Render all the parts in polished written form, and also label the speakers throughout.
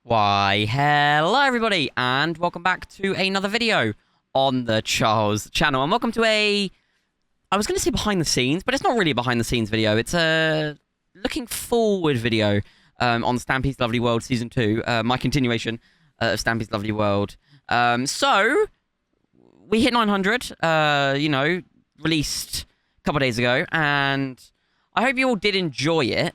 Speaker 1: Why, hello everybody, and welcome back to another video on the Charles channel. And welcome to I was going to say behind the scenes, but it's not really a behind the scenes video. It's a looking forward video on Stampy's Lovely World Season 2, my continuation of Stampy's Lovely World. So, we hit 900, released a couple of days ago, and I hope you all did enjoy it.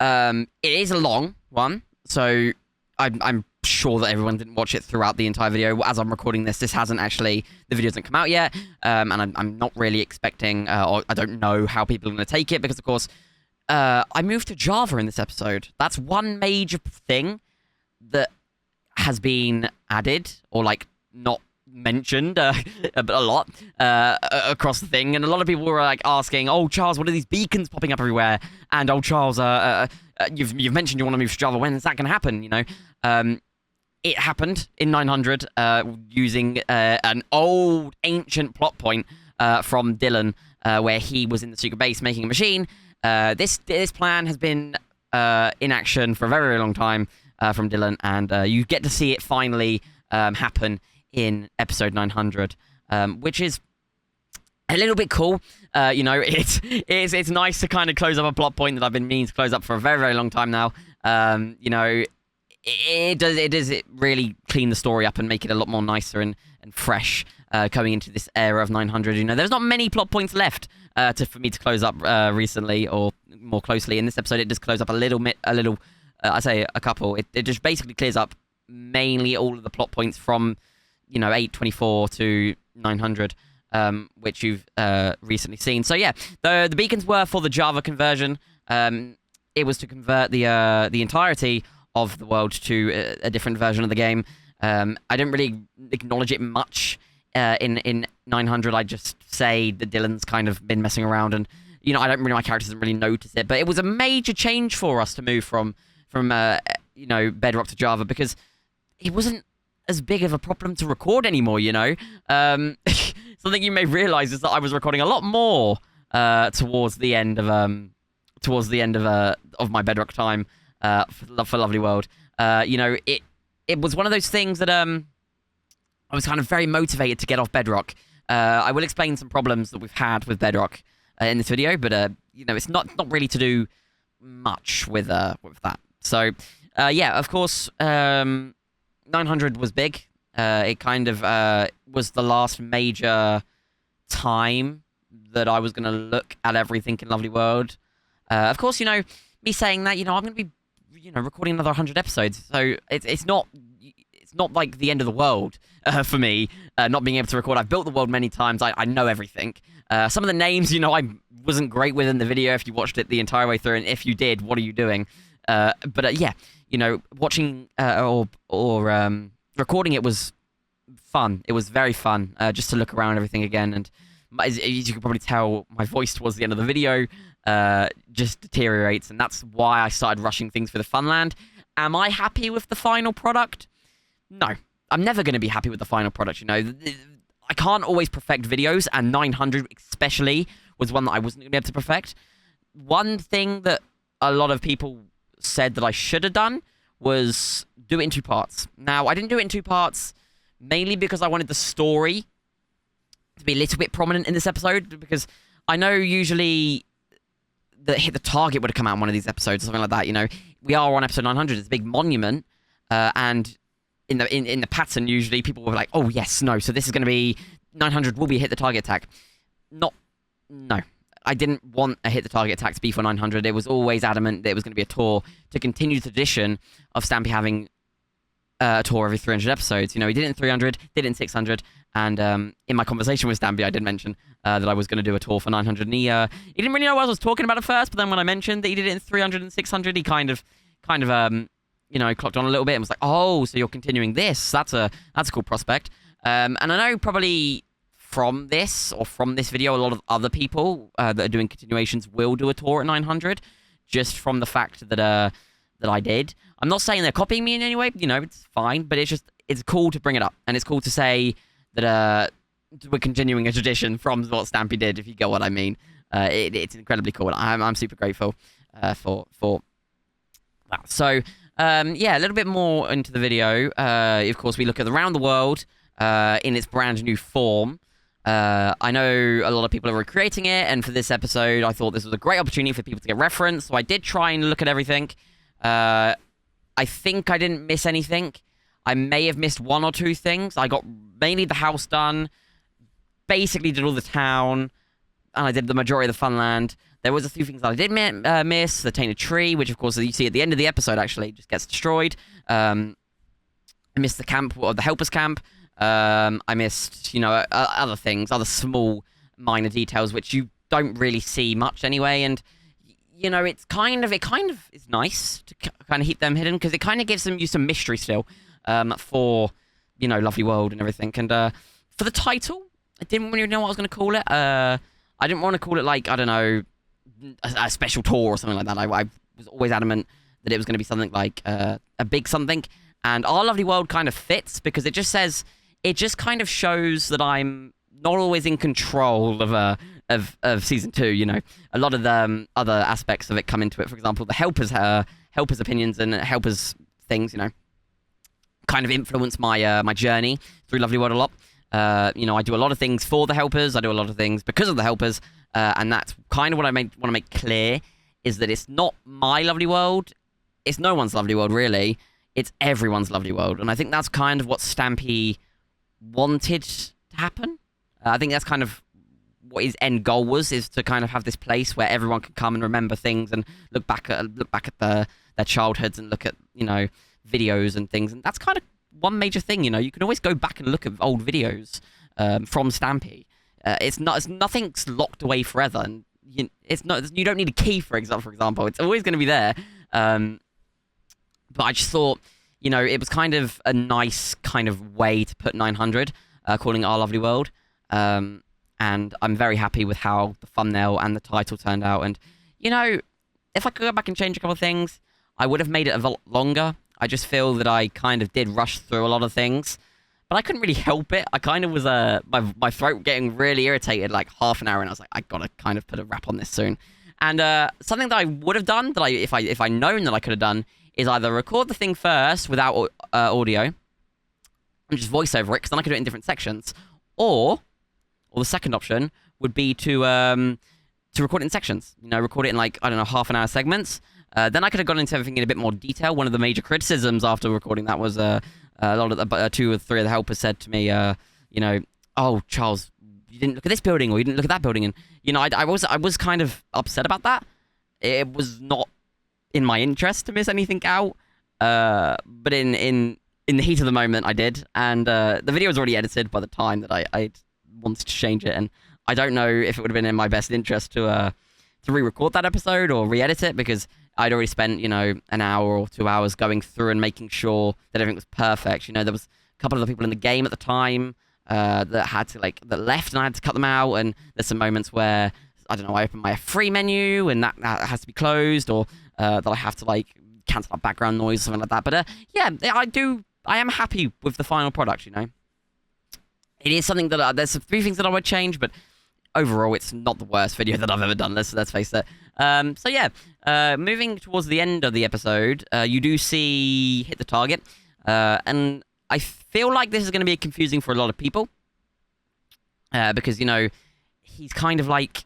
Speaker 1: It is a long one, so I'm sure that everyone didn't watch it throughout the entire video. As I'm recording this hasn't actually, the video hasn't come out yet, and I'm not really expecting, or I don't know how people are going to take it, because of course, I moved to Java in this episode. That's one major thing that has been added, or like, not mentioned a lot across the thing, and a lot of people were like asking, "Oh, Charles, what are these beacons popping up everywhere?" And "Oh, Charles, you've mentioned you want to move to Java. When is that going to happen?" You know, it happened in 900 using an old ancient plot point from Dylan, where he was in the secret base making a machine. This plan has been in action for a very, very long time from Dylan, and you get to see it finally happen in episode 900, which is a little bit cool. It's nice to kind of close up a plot point that I've been meaning to close up for a very, very long time now. It does really clean the story up and make it a lot more nicer and fresh coming into this era of 900. You know, there's not many plot points left for me to close up recently or more closely. In this episode, it does close up I say a couple. It just basically clears up mainly all of the plot points from 824 to 900, which you've recently seen. So yeah, the beacons were for the Java conversion. It was to convert the entirety of the world to a different version of the game. I didn't really acknowledge it much in 900. I just say that Dylan's kind of been messing around, and my character doesn't really notice it. But it was a major change for us to move from bedrock to Java, because it wasn't as big of a problem to record anymore, Something you may realize is that I was recording a lot more towards the end of my bedrock time for Lovely World. It was one of those things that I was kind of very motivated to get off bedrock. I will explain some problems that we've had with bedrock in this video, but it's not really to do much with that. So yeah, of course, 900 was big. It kind of was the last major time that I was going to look at everything in Lovely World. Of course, me saying that, I'm going to be, recording another 100 episodes. So it's not like the end of the world for me, not being able to record. I've built the world many times. I know everything. Some of the names, I wasn't great with in the video if you watched it the entire way through, and if you did, what are you doing? Yeah, watching or recording it was fun. It was very fun, just to look around everything again. And as you can probably tell, my voice towards the end of the video just deteriorates, and that's why I started rushing things for the Funland. Am I happy with the final product? No. I'm never going to be happy with the final product, I can't always perfect videos, and 900 especially was one that I wasn't going to be able to perfect. One thing that a lot of people said that I should have done was do it in 2 parts. Now, I didn't do it in 2 parts mainly because I wanted the story to be a little bit prominent in this episode, because I know usually the Hit the Target would have come out in one of these episodes or something like that, We are on episode 900, it's a big monument, and in the pattern, usually people were like, "Oh, yes, no, so this is going to be 900 will be a Hit the Target attack." No. I didn't want a Hit the Target attack to be for 900. It was always adamant that it was going to be a tour to continue the tradition of Stampy having a tour every 300 episodes. He did it in 300, did it in 600, and in my conversation with Stampy, I did mention that I was going to do a tour for 900, and he didn't really know what I was talking about at first, but then when I mentioned that he did it in 300 and 600, he kind of clocked on a little bit and was like, "Oh, so you're continuing this? That's a cool prospect." And I know probably from this video, a lot of other people that are doing continuations will do a tour at 900, just from the fact that I did. I'm not saying they're copying me in any way, it's fine, but it's cool to bring it up, and it's cool to say that we're continuing a tradition from what Stampy did, if you get what I mean. It's incredibly cool. I'm super grateful for that. So Yeah, a little bit more into the video. Of course, we look at around the world in its brand new form. I know a lot of people are recreating it, and for this episode, I thought this was a great opportunity for people to get reference, so I did try and look at everything. I think I didn't miss anything. I may have missed one or two things. I got mainly the house done, basically did all the town, and I did the majority of the Funland. There was a few things that I did miss. The Tainted Tree, which of course you see at the end of the episode actually just gets destroyed. I missed the camp, or the Helpers Camp. I missed, other things, other small minor details which you don't really see much anyway, and it kind of is nice to kind of keep them hidden because it kind of gives you some mystery still for Lovely World and everything. And for the title, I didn't really know what I was going to call it. I didn't want to call it like, I don't know, a special tour or something like that. I was always adamant that it was going to be something like a big something, and Our Lovely World kind of fits because it just kind of shows that I'm not always in control of season 2. A lot of the other aspects of it come into it. For example, the helpers opinions and helpers things, kind of influence my my journey through Lovely World a lot. I do a lot of things for the helpers. I do a lot of things because of the helpers, and that's kind of what I want to make clear is that it's not my Lovely World. It's no one's Lovely World, really. It's everyone's Lovely World, and I think that's kind of what Stampy wanted to happen. I think that's kind of what his end goal is to kind of have this place where everyone can come and remember things and look back at their childhoods and look at videos and things. And that's kind of one major thing. You can always go back and look at old videos from Stampy. Nothing's locked away forever, and you don't need a key for example. It's always going to be there. But I just thought, it was kind of a nice kind of way to put 900, calling it Our Lovely World. And I'm very happy with how the thumbnail and the title turned out. And, if I could go back and change a couple of things, I would have made it a lot longer. I just feel that I kind of did rush through a lot of things. But I couldn't really help it. I kind of was, my throat getting really irritated like half an hour, and I was like, I gotta kind of put a wrap on this soon. And something that I would have done, that if I known that I could have done, is either record the thing first without audio and just voice over it, because then I could do it in different sections, or the second option would be to record it in sections. Record it in like, I don't know, half-an-hour segments. Then I could have gone into everything in a bit more detail. One of the major criticisms after recording that was a lot of the 2 or 3 of the helpers said to me, oh, Charles, you didn't look at this building, or you didn't look at that building, and I was kind of upset about that. It was not in my interest to miss anything out, but in the heat of the moment, I did, and the video was already edited by the time that I wanted to change it, and I don't know if it would have been in my best interest to re-record that episode or re-edit it, because I'd already spent, an hour or 2 hours going through and making sure that everything was perfect. There was a couple of the people in the game at the time that left, and I had to cut them out, and there's some moments where, I don't know, I open my free menu, and that has to be closed, or that I have to, cancel out background noise or something like that. But, yeah, I am happy with the final product, It is something that, there's 3 things that I would change, but overall, it's not the worst video that I've ever done, let's face it. So yeah, moving towards the end of the episode, you do see Hit the Target, and I feel like this is going to be confusing for a lot of people, because, he's kind of like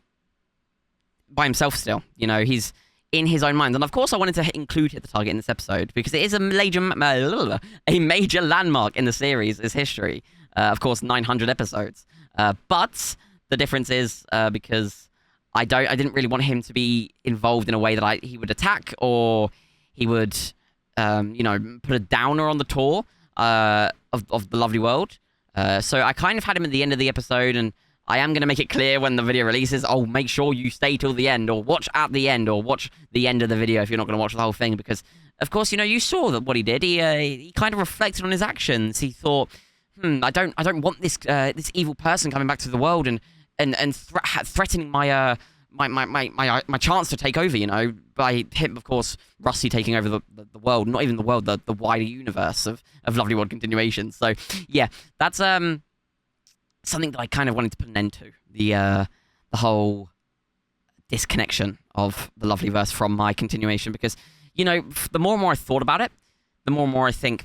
Speaker 1: by himself still, he's in his own mind. And of course I wanted to include Hit the Target in this episode, because it is a major landmark in the series' history. Of course, 900 episodes. But the difference is, because I didn't really want him to be involved in a way that he would attack, or he would, put a downer on the tour of the Lovely World. So I kind of had him at the end of the episode, and I am going to make it clear when the video releases, make sure you stay till the end, or watch at the end, or watch the end of the video if you're not going to watch the whole thing, because, of course, you saw what he did. He kind of reflected on his actions. He thought, I don't want this this evil person coming back to the world and threatening my chance to take over, by him, of course, Rusty taking over the world, not even the world, the wider universe of Lovely World continuation. So, yeah, that's something that I kind of wanted to put an end to, the whole disconnection of the Lovelyverse from my continuation, because, the more and more I thought about it, the more and more I think,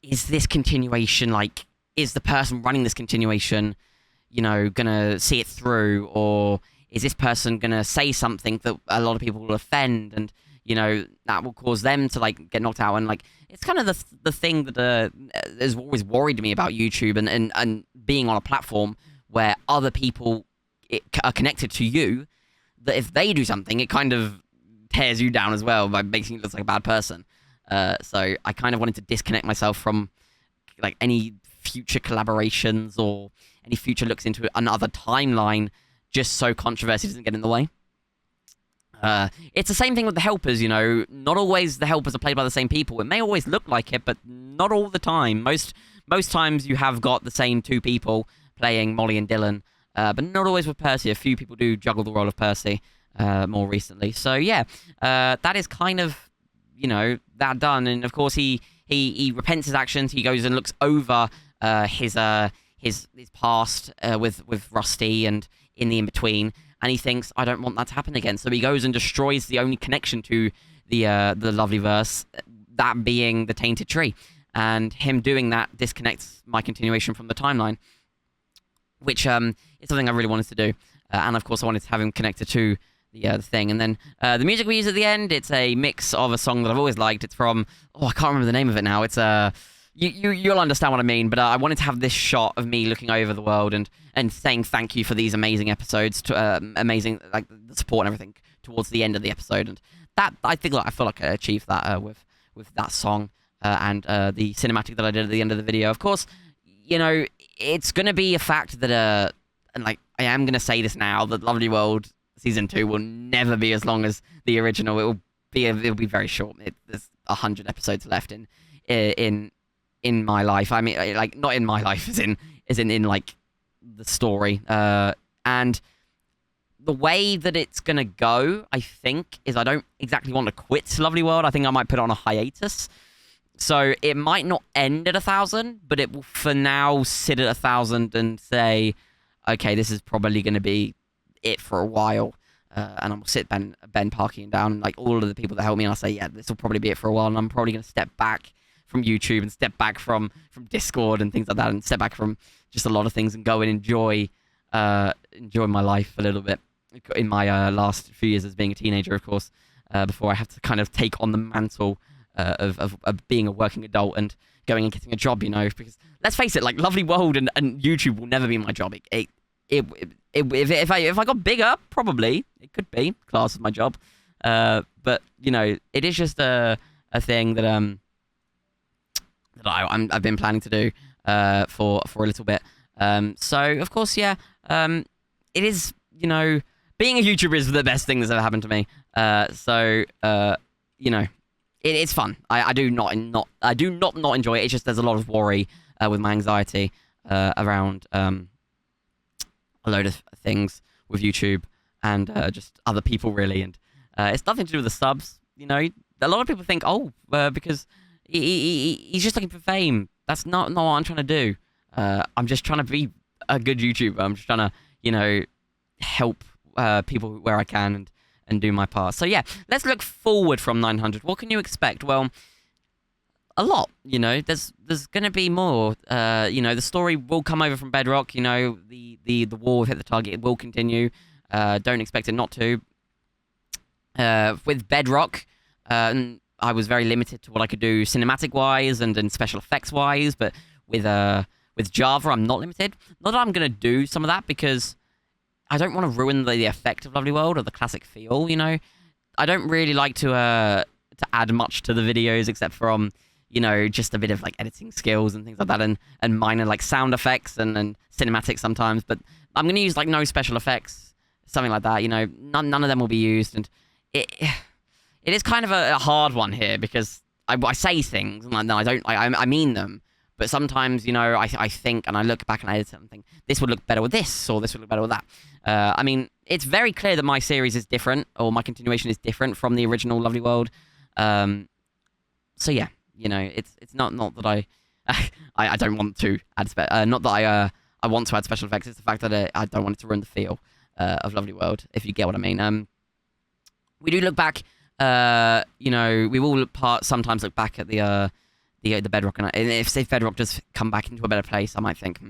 Speaker 1: is this continuation, like, is the person running this continuation, you know, gonna see it through, or is this person gonna say something that a lot of people will offend, and, you know, that will cause them to, like, get knocked out? And, like, it's kind of the thing that has always worried me about YouTube and being on a platform where other people are connected to you, that if they do something, it kind of tears you down as well by making you look like a bad person. So I kind of wanted to disconnect myself from, like, any future collaborations or any future looks into another timeline, just so controversy doesn't get in the way. It's the same thing with the helpers, you know. Not always the helpers are played by the same people. It may always look like it, but not all the time. Most times you have got the same two people playing Molly and Dylan, but not always with Percy. A few people do juggle the role of Percy more recently. So yeah, that is kind of, you know, that done. And of course he repents his actions. He goes and looks over his past with Rusty and in the in-between, and he thinks, I don't want that to happen again. So he goes and destroys the only connection to the lovely verse, that being the tainted tree. And him doing that disconnects my continuation from the timeline, which is something I really wanted to do. And of course I wanted to have him connected to the thing. And then the music we use at the end, it's a mix of a song that I've always liked. It's from, I can't remember the name of it now. It's you'll understand what I mean, but I wanted to have this shot of me looking over the world and saying thank you for these amazing episodes, amazing, like, the support and everything towards the end of the episode. And that, I feel like I achieved that with that song and the cinematic that I did at the end of the video. Of course, you know, it's going to be a fact that, and, like, I am going to say this now, that Lovely World Season 2 will never be as long as the original. It'll be very short. There's 100 episodes left in my life. I mean, like, not in my life, as in like the story. And the way that it's gonna go, I think, is I don't exactly want to quit Lovely World. I think I might put it on a hiatus. So it might not end at 1,000, but it will for now sit at 1,000 and say, okay, this is probably gonna be it for a while. And I'm gonna sit Ben Parky down, like, all of the people that help me, and I'll say, yeah, this will probably be it for a while, and I'm probably gonna step back from YouTube and step back from Discord and things like that, and step back from just a lot of things and go and enjoy my life a little bit in my last few years as being a teenager, of course, before I have to kind of take on the mantle of being a working adult and going and getting a job, you know, because let's face it, like, Lovely World and YouTube will never be my job. If I got bigger, probably it could be classed as my job, but, you know, it is just a thing that I've been planning to do for a little bit. So of course, yeah, it is, you know, being a YouTuber is the best thing that's ever happened to me. So you know, it's fun. I do not enjoy it. It's just there's a lot of worry with my anxiety around a load of things with YouTube and just other people, really. And it's nothing to do with the subs. You know, a lot of people think, because he's just looking for fame. That's not what I'm trying to do. I'm just trying to be a good YouTuber. I'm just trying to, you know, help people where I can and do my part. So yeah, let's look forward from 900. What can you expect? Well, a lot. You know, there's gonna be more. You know, the story will come over from Bedrock. You know, the war will hit the target. It will continue. Don't expect it not to. With Bedrock, I was very limited to what I could do cinematic-wise and special effects-wise, but with Java, I'm not limited. Not that I'm going to do some of that, because I don't want to ruin the effect of Lovely World or the classic feel, you know? I don't really like to add much to the videos, except from, you know, just a bit of, like, editing skills and things like that, and minor, like, sound effects and cinematics sometimes, but I'm going to use, like, no special effects, something like that, you know? None of them will be used, and it is kind of a hard one here, because I say things, and I mean them, but sometimes, you know, I think, and I look back and I edit it and think, this would look better with this, or this would look better with that. I mean, it's very clear that my series is different, or my continuation is different from the original Lovely World. So yeah, you know, it's not that I don't want to add, not that I want to add special effects, it's the fact that I don't want it to ruin the feel of Lovely World, if you get what I mean. We do look back you know, we will sometimes look back at the bedrock, and if bedrock does come back into a better place, I might think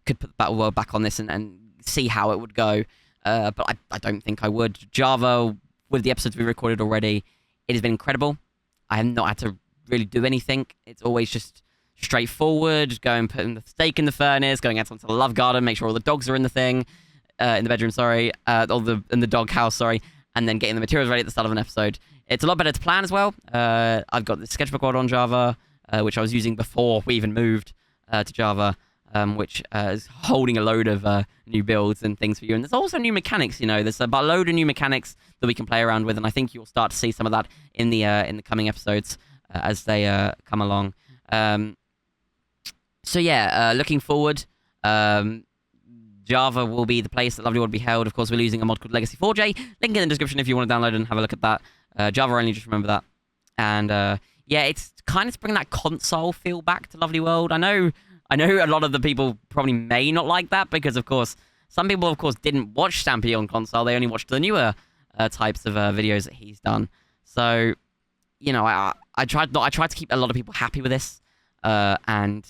Speaker 1: could put the battle world back on this and see how it would go. But I don't think I would. Java, with the episodes we recorded already, it has been incredible. I have not had to really do anything. It's always just straightforward, going putting the steak in the furnace, going out onto the love garden, make sure all the dogs are in the thing, in the bedroom, sorry, in the dog house, sorry, and then getting the materials ready at the start of an episode. It's a lot better to plan as well. I've got the sketchbook world on Java, which I was using before we even moved to Java, which is holding a load of new builds and things for you. And there's also new mechanics, you know. There's a load of new mechanics that we can play around with, and I think you'll start to see some of that in the coming episodes as they come along. So yeah, looking forward, Java will be the place that Lovely World will be held. Of course, we're using a mod called Legacy 4J. Link in the description if you want to download it and have a look at that. Java only, just remember that. And yeah, it's kind of bringing that console feel back to Lovely World. I know a lot of the people probably may not like that because, of course, some people, of course, didn't watch Stampy on console. They only watched the newer types of videos that he's done. So, you know, I tried to keep a lot of people happy with this, and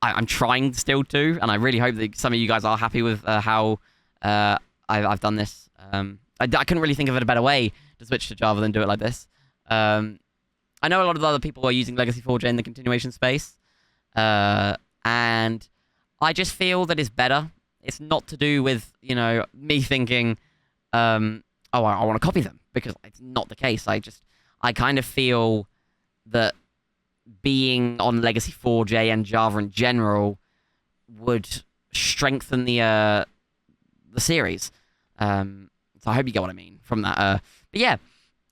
Speaker 1: I'm trying still to, and I really hope that some of you guys are happy with how I've done this. I couldn't really think of a better way to switch to Java than do it like this. I know a lot of other people are using Legacy 4J in the continuation space, and I just feel that it's better. It's not to do with, you know, me thinking, oh, I want to copy them, because it's not the case. I kind of feel that being on Legacy 4J and Java in general would strengthen the series. So I hope you get what I mean from that. But yeah,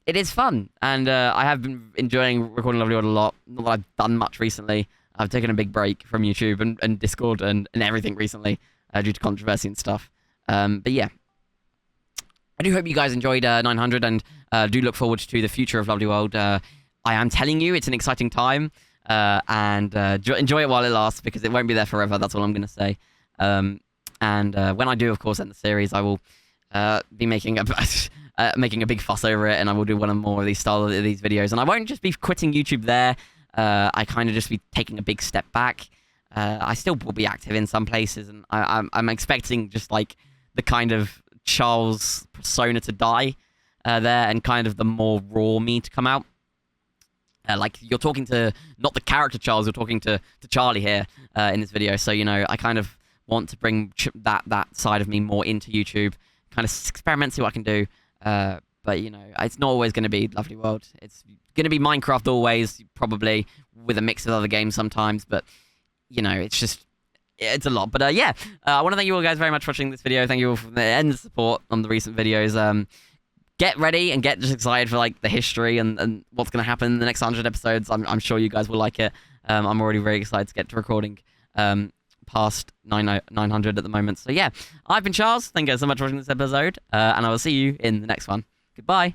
Speaker 1: it is fun, and I have been enjoying recording Lovely World a lot. Not that I've done much recently. I've taken a big break from YouTube and Discord and everything recently due to controversy and stuff. But yeah, I do hope you guys enjoyed 900 and do look forward to the future of Lovely World. I am telling you, it's an exciting time, and enjoy it while it lasts, because it won't be there forever. That's all I'm going to say. And when I do, of course, end the series, I will be making a big fuss over it, and I will do one or more of these videos. And I won't just be quitting YouTube there. I kind of just be taking a big step back. I still will be active in some places, and I'm expecting just like the kind of Charles persona to die there, and kind of the more raw me to come out. Like, you're talking to, not the character Charles, you're talking to Charlie here in this video. So, you know, I kind of want to bring that side of me more into YouTube, kind of experiment, see what I can do. But, you know, it's not always going to be Lovely World. It's going to be Minecraft always, probably, with a mix of other games sometimes. But, you know, it's a lot. But, yeah, I want to thank you all guys very much for watching this video. Thank you all for the endless support on the recent videos. Get ready and get just excited for, like, the history and what's going to happen in the next 100 episodes. I'm sure you guys will like it. I'm already very excited to get to recording past 900 at the moment. So, yeah, I've been Charles. Thank you guys so much for watching this episode, and I will see you in the next one. Goodbye.